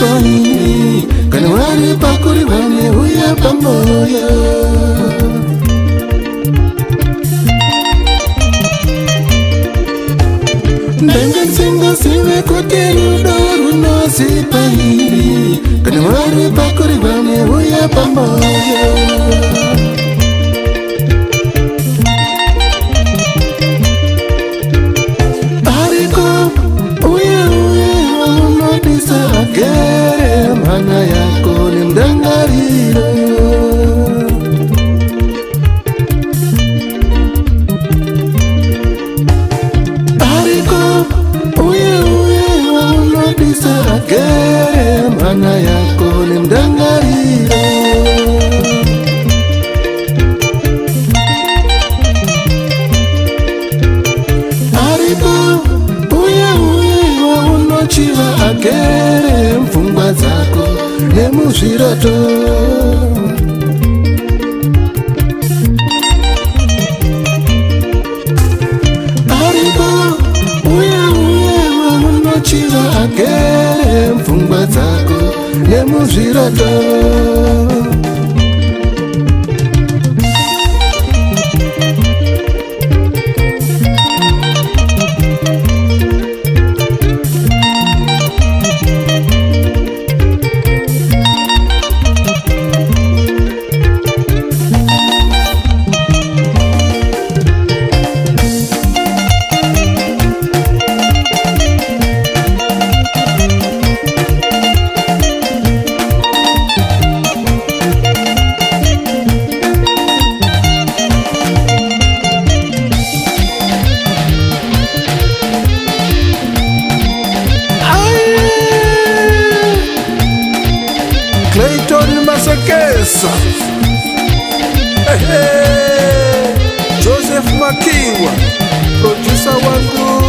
pahini kana vari pakuri vane uya pamoyo. Ndanga singasive kuti rudo runozi pahini kana vari pakuri vane uya pamoyo. Agere mhana yako ni mdangariro. Ariko uye waunodisa. Agere mhana yako ni mdangariro. Ariko uye waunochiva. Agere mfungwa zako nemuzviroto. Aripo uye waunochiva. Agere mfungwa zako nemuzviroto. Clayton Masakesa, Joseph Makiwa, producer wangu.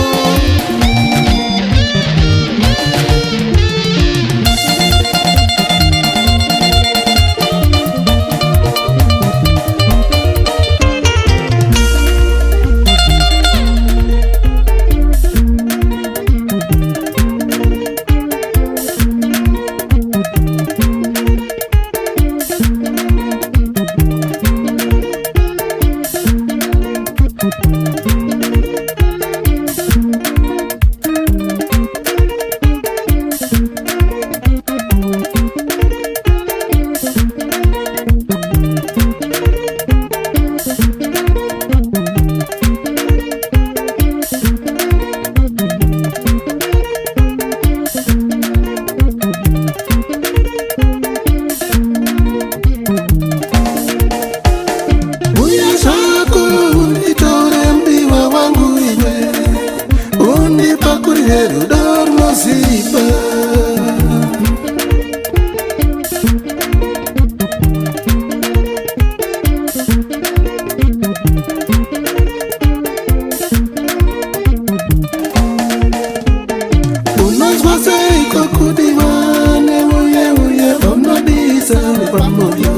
Rudo runozipa. Unozwa seiko kudiwane uye unodisa pamoyo.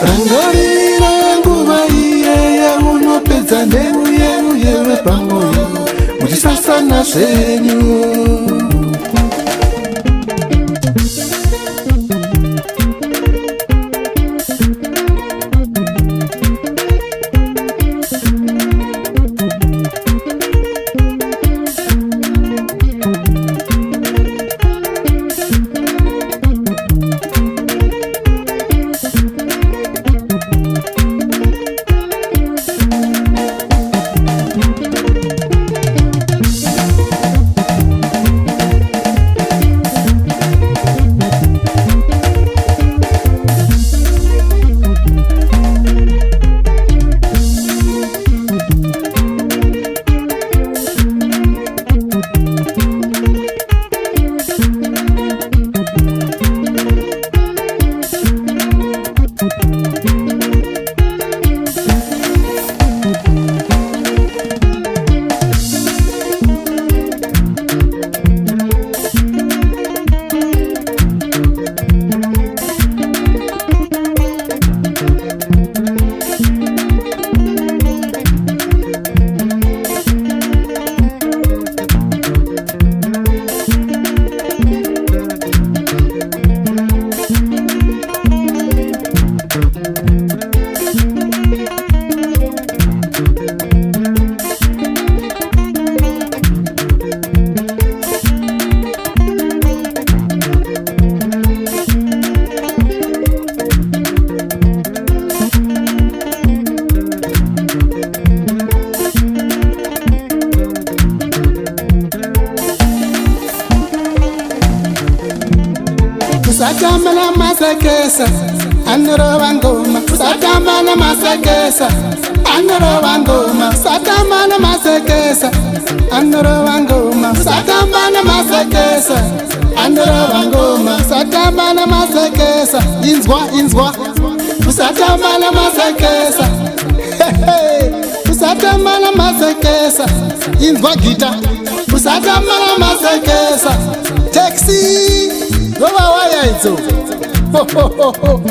Rangarira nguva iyeya unopedza neuye wepamoyo muchisasana zvenyu. Usatamana masekesa Anorowa ngoma Usatamana masekesa Anorowa ngoma Usatamana masekesa Anorowa ngoma Usatamana masekesa Anorowa ngoma Usatamana masekesa Inzwa Usatamana masekesa Usatamana masekesa Inzwa gita Usatamana masekesa Taxi Waya izo ho ho ho ho